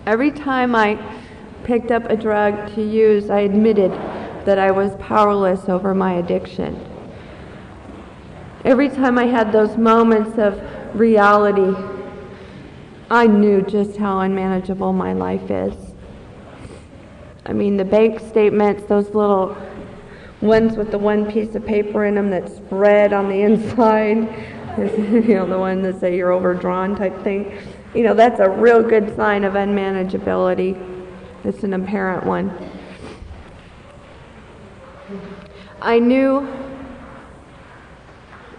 every time I picked up a drug to use, I admitted that I was powerless over my addiction. Every time I had those moments of reality, I knew just how unmanageable my life is. I mean, the bank statements, those little ones with the one piece of paper in them that's red on the inside, the one that say you're overdrawn type thing. That's a real good sign of unmanageability. It's an apparent one. I knew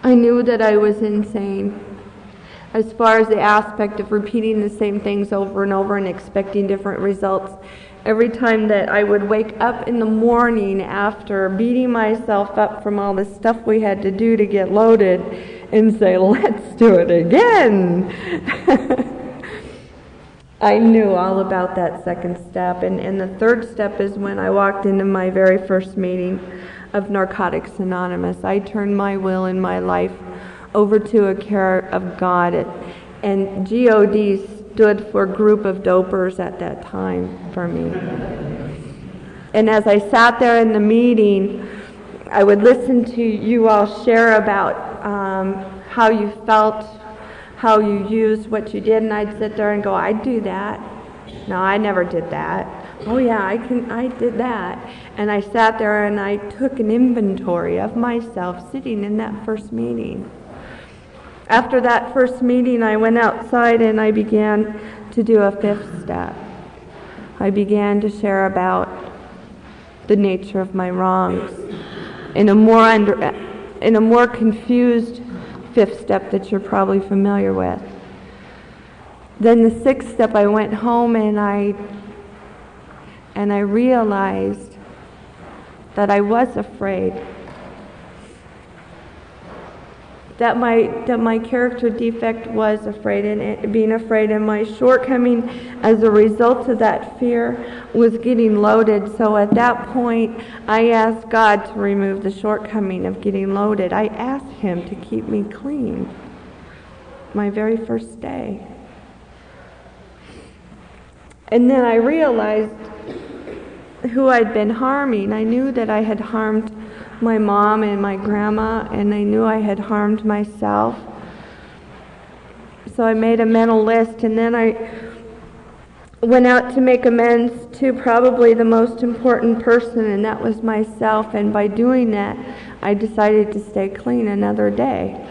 that I was insane as far as the aspect of repeating the same things over and over and expecting different results. Every time that I would wake up in the morning after beating myself up from all the stuff we had to do to get loaded and say, let's do it again. I knew all about that second step. And the third step is when I walked into my very first meeting of Narcotics Anonymous. I turned my will and my life over to a care of God. And GOD stood for Group of Dopers at that time for me. And as I sat there in the meeting, I would listen to you all share about how you felt, how you used what you did, and I'd sit there and go, I do that. No, I never did that. Oh yeah, I did that. And I sat there and I took an inventory of myself sitting in that first meeting. After that first meeting, I went outside and I began to do a fifth step. I began to share about the nature of my wrongs in a more confused fifth step that you're probably familiar with. Then the sixth step, I went home and I realized that I was afraid. That my character defect was afraid, and being afraid, and my shortcoming as a result of that fear was getting loaded. So at that point, I asked God to remove the shortcoming of getting loaded. I asked Him to keep me clean. My very first day. And then I realized who I'd been harming. I knew that I had harmed my mom and my grandma, and I knew I had harmed myself. So I made a mental list, and then I went out to make amends to probably the most important person, and that was myself. And by doing that, I decided to stay clean another day.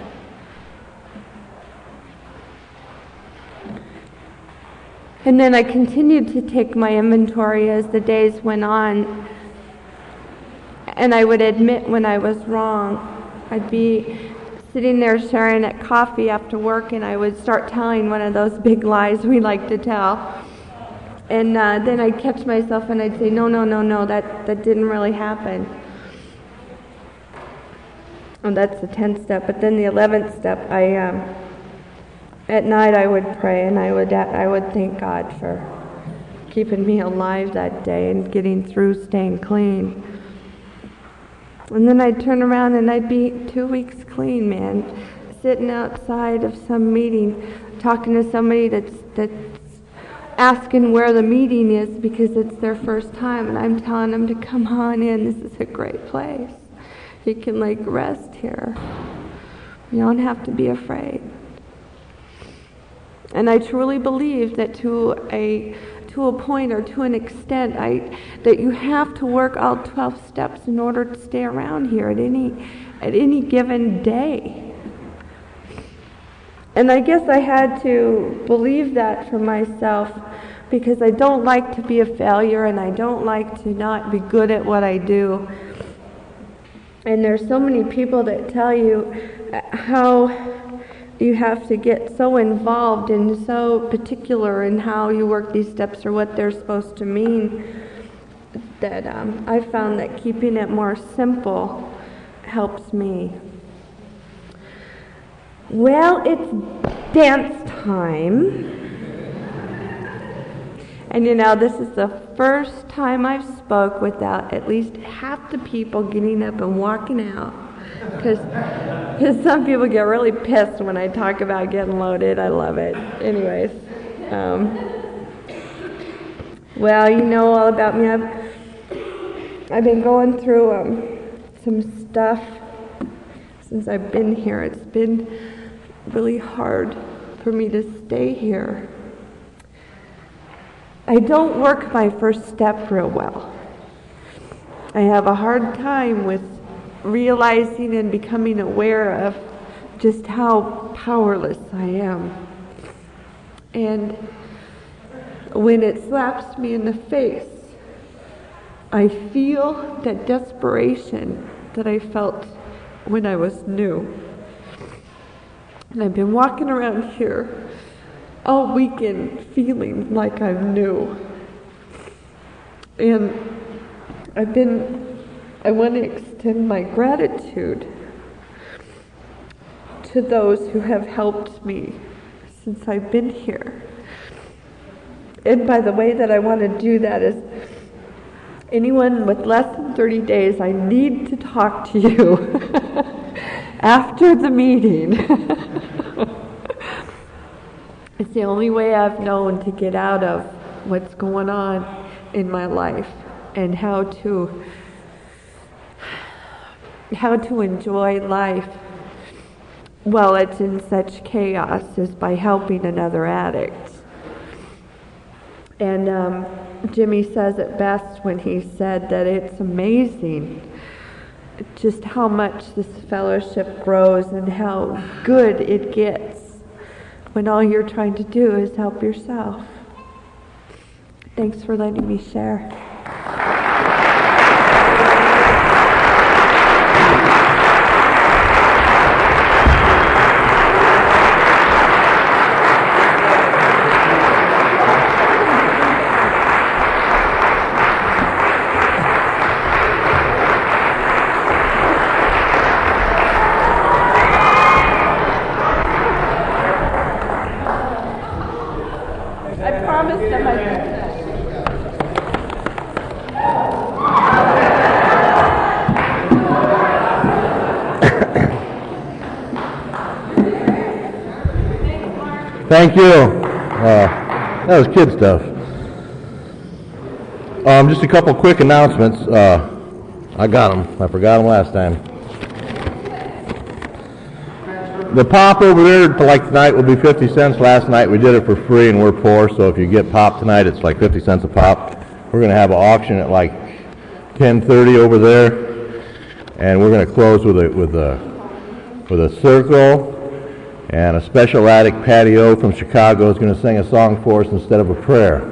And then I continued to take my inventory as the days went on, and I would admit when I was wrong. I'd be sitting there sharing at coffee after work, and I would start telling one of those big lies we like to tell. And then I'd catch myself and I'd say, no, no, no, no, that didn't really happen. And that's the 10th step. But then the 11th step, at night I would pray and I would thank God for keeping me alive that day and getting through staying clean. And then I'd turn around and I'd be 2 weeks clean, man, sitting outside of some meeting, talking to somebody that's asking where the meeting is because it's their first time, and I'm telling them to come on in. This is a great place. You can rest here. You don't have to be afraid. And I truly believe that to a point or to an extent, that you have to work all 12 steps in order to stay around here at any given day. And I guess I had to believe that for myself because I don't like to be a failure and I don't like to not be good at what I do. And there's so many people that tell you how you have to get so involved and so particular in how you work these steps or what they're supposed to mean that I found that keeping it more simple helps me. Well, it's dance time. And this is the first time I've spoke without at least half the people getting up and walking out. Because some people get really pissed when I talk about getting loaded. I love it. Anyways. Well, you know all about me. I've been going through some stuff since I've been here. It's been really hard for me to stay here. I don't work my first step real well. I have a hard time with realizing and becoming aware of just how powerless I am. And when it slaps me in the face, I feel that desperation that I felt when I was new. And I've been walking around here all weekend feeling like I'm new. And I want to extend my gratitude to those who have helped me since I've been here. And by the way that I want to do that is anyone with less than 30 days, I need to talk to you after the meeting. It's the only way I've known to get out of what's going on in my life and how to enjoy life while it's in such chaos is by helping another addict. And Jimmy says it best when he said that it's amazing just how much this fellowship grows and how good it gets when all you're trying to do is help yourself. Thanks for letting me share. Thank you. That was kid stuff. Just a couple quick announcements. I got them. I forgot them last time. The pop over there tonight will be 50 cents. Last night we did it for free and we're poor, so if you get pop tonight it's like 50 cents a pop. We're going to have an auction at like 10:30 over there, and we're going to close with a circle. And a special addict, Patio from Chicago, is going to sing a song for us instead of a prayer.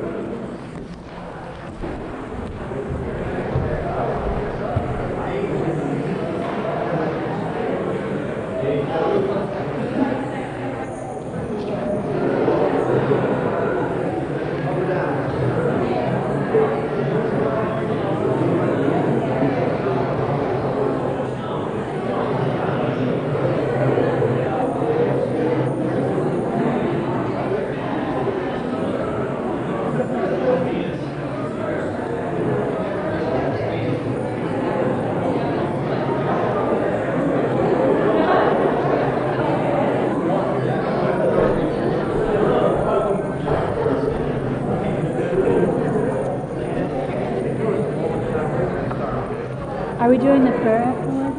we doing the prayer afterward?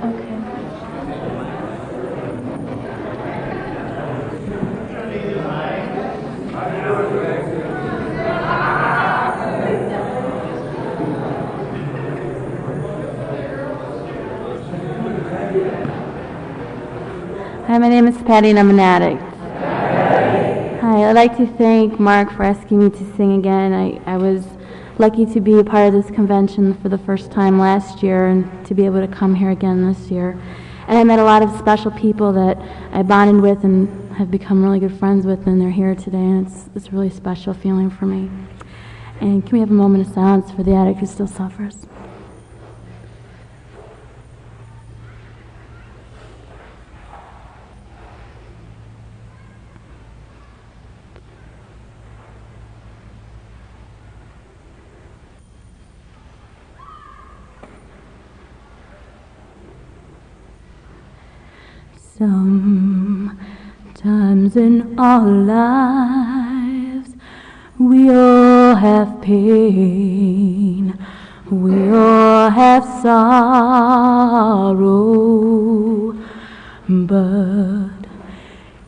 Okay. Hi, my name is Patty and I'm an addict. Hi, I'd like to thank Mark for asking me to sing again. I was lucky to be a part of this convention for the first time last year and to be able to come here again this year. And I met a lot of special people that I bonded with and have become really good friends with, and they're here today, and it's a really special feeling for me. And can we have a moment of silence for the addict who still suffers? Sometimes in our lives we all have pain, we all have sorrow, but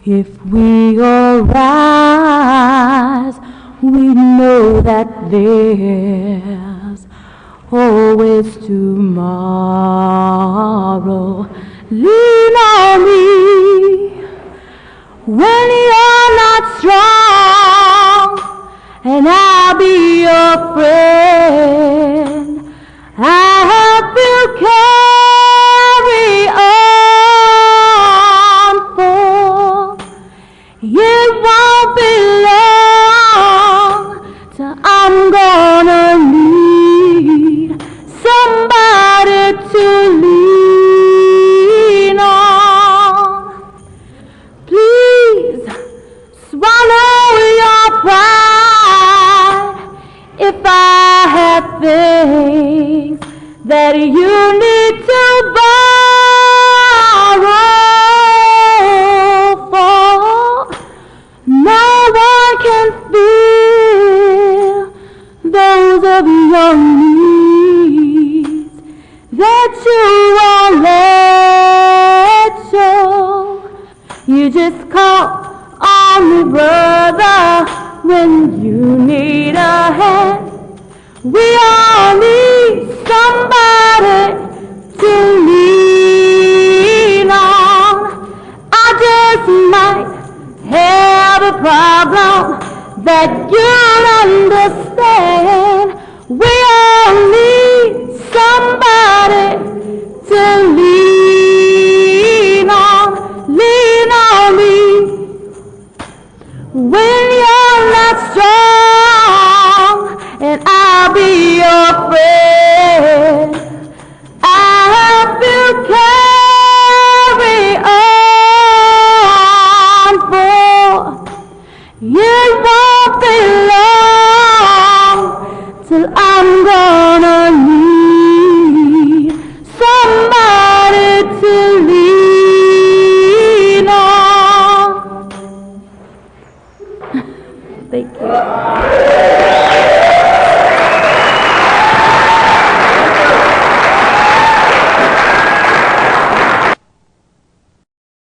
if we all rise, we know that there's always tomorrow. Lean on me when you're not strong, and I'll be your friend. I'll help you carry on, for it won't be long till I'm gonna need somebody to lean on. Please swallow your pride if I have things that you need to borrow for. No one can fill those of your needs that you won't let show. You just call on me, brother, when you need a hand. We all need somebody to lean on. I just might have a problem that you'll understand. We all need somebody to lean on. Lean on me when you're not strong, and I'll be your friend. I'll help you carry on, for it won't be long till I'm gonna need somebody to lean on. Thank you.